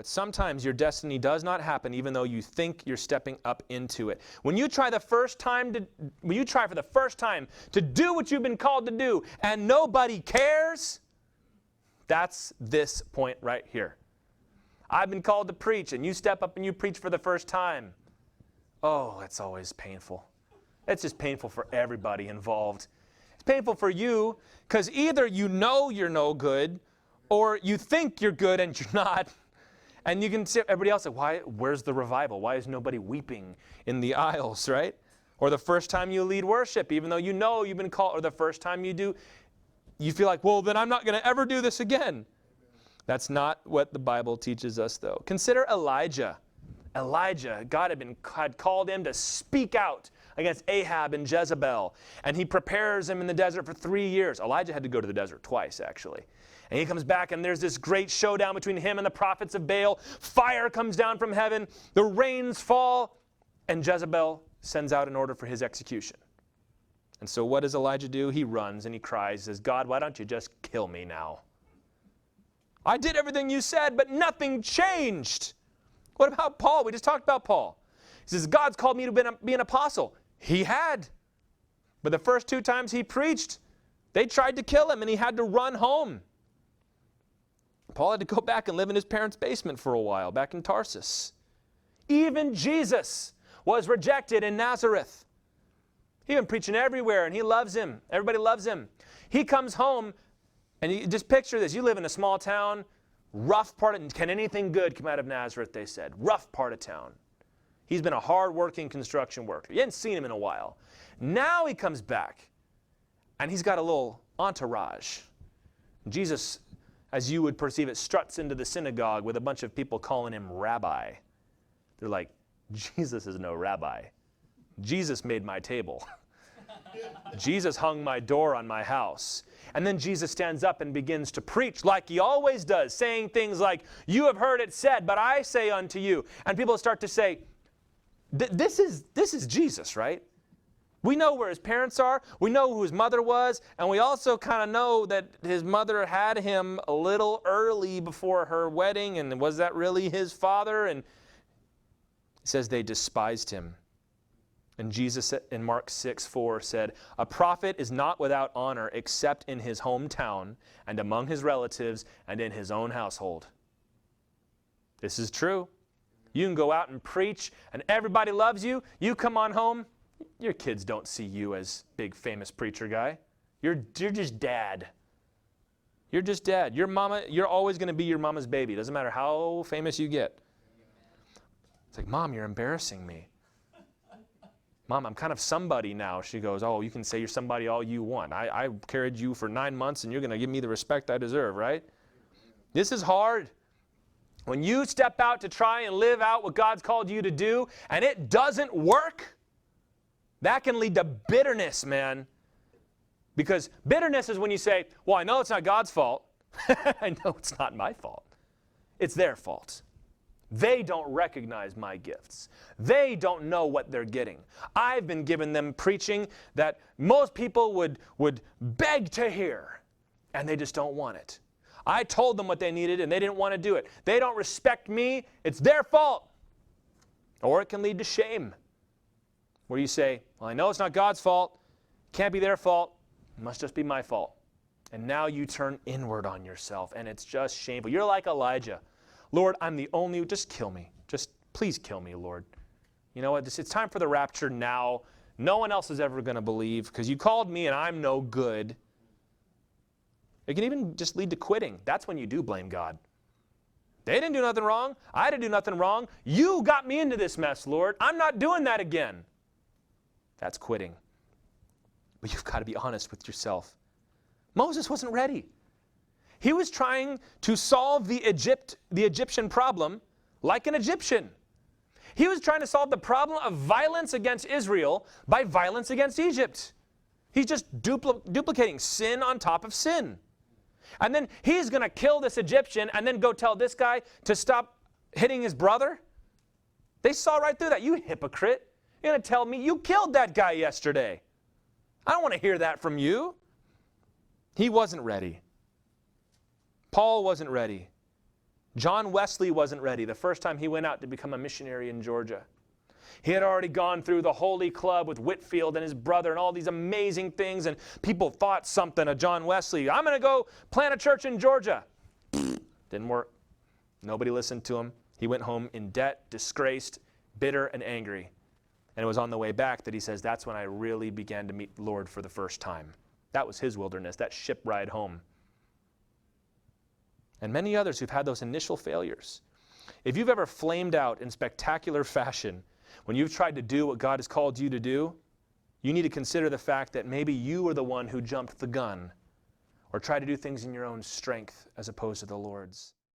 But sometimes your destiny does not happen even though you think you're stepping up into it. When you try for the first time to do what you've been called to do and nobody cares, that's this point right here. I've been called to preach and you step up and you preach for the first time. Oh, it's always painful. It's just painful for everybody involved. It's painful for you because either you know you're no good or you think you're good and you're not. And you can see everybody else like, where's the revival? Why is nobody weeping in the aisles, right? Or the first time you lead worship, even though you know you've been called, or the first time you do, you feel like, well, then I'm not going to ever do this again. That's not what the Bible teaches us, though. Consider Elijah. Elijah, God had called him to speak out against Ahab and Jezebel. And he prepares him in the desert for 3 years. Elijah had to go to the desert twice, actually. And he comes back, and there's this great showdown between him and the prophets of Baal. Fire comes down from heaven. The rains fall. And Jezebel sends out an order for his execution. And so what does Elijah do? He runs and he cries, says, God, why don't you just kill me now? I did everything you said, but nothing changed. What about Paul? We just talked about Paul. He says, God's called me to be an apostle. He had. But the first 2 times he preached, they tried to kill him, and he had to run home. Paul had to go back and live in his parents' basement for a while, back in Tarsus. Even Jesus was rejected in Nazareth. He's been preaching everywhere, and he loves him. Everybody loves him. He comes home, and you just picture this. You live in a small town, rough part of, can anything good come out of Nazareth, they said. Rough part of town. He's been a hard-working construction worker. You hadn't seen him in a while. Now he comes back, and he's got a little entourage. Jesus, as you would perceive it, struts into the synagogue with a bunch of people calling him rabbi. They're like, Jesus is no rabbi. Jesus made my table. Jesus hung my door on my house. And then Jesus stands up and begins to preach like he always does, saying things like, you have heard it said, but I say unto you. And people start to say, this is Jesus, right? We know where his parents are. We know who his mother was. And we also kind of know that his mother had him a little early before her wedding. And was that really his father? And it says they despised him. And Jesus in Mark 6:4 said, a prophet is not without honor except in his hometown and among his relatives and in his own household. This is true. You can go out and preach and everybody loves you. You come on home. Your kids don't see you as big famous preacher guy. You're just dad. You're just dad. Your mama, you're always going to be your mama's baby. Doesn't matter how famous you get. It's like, Mom, you're embarrassing me. Mom, I'm kind of somebody now. She goes, oh, you can say you're somebody all you want. I carried you for 9 months and you're going to give me the respect I deserve, right? This is hard. When you step out to try and live out what God's called you to do and it doesn't work, that can lead to bitterness, man. Because bitterness is when you say, well, I know it's not God's fault. I know it's not my fault. It's their fault. They don't recognize my gifts. They don't know what they're getting. I've been giving them preaching that most people would beg to hear, and they just don't want it. I told them what they needed, and they didn't want to do it. They don't respect me. It's their fault. Or it can lead to shame, where you say, well, I know it's not God's fault. Can't be their fault. It must just be my fault. And now you turn inward on yourself, and it's just shameful. You're like Elijah. Lord, I'm the only, just kill me. Just please kill me, Lord. You know what? It's time for the rapture now. No one else is ever going to believe because you called me and I'm no good. It can even just lead to quitting. That's when you do blame God. They didn't do nothing wrong. I didn't do nothing wrong. You got me into this mess, Lord. I'm not doing that again. That's quitting. But you've got to be honest with yourself. Moses wasn't ready. He was trying to solve the Egyptian problem like an Egyptian. He was trying to solve the problem of violence against Israel by violence against Egypt. He's just duplicating sin on top of sin. And then he's going to kill this Egyptian and then go tell this guy to stop hitting his brother? They saw right through that. You hypocrite. You're going to tell me you killed that guy yesterday. I don't want to hear that from you. He wasn't ready. Paul wasn't ready. John Wesley wasn't ready the first time he went out to become a missionary in Georgia. He had already gone through the Holy Club with Whitefield and his brother and all these amazing things, and people thought something of John Wesley. I'm going to go plant a church in Georgia. Didn't work. Nobody listened to him. He went home in debt, disgraced, bitter, and angry. And it was on the way back that he says, that's when I really began to meet the Lord for the first time. That was his wilderness, that ship ride home. And many others who've had those initial failures. If you've ever flamed out in spectacular fashion when you've tried to do what God has called you to do, you need to consider the fact that maybe you were the one who jumped the gun or tried to do things in your own strength as opposed to the Lord's.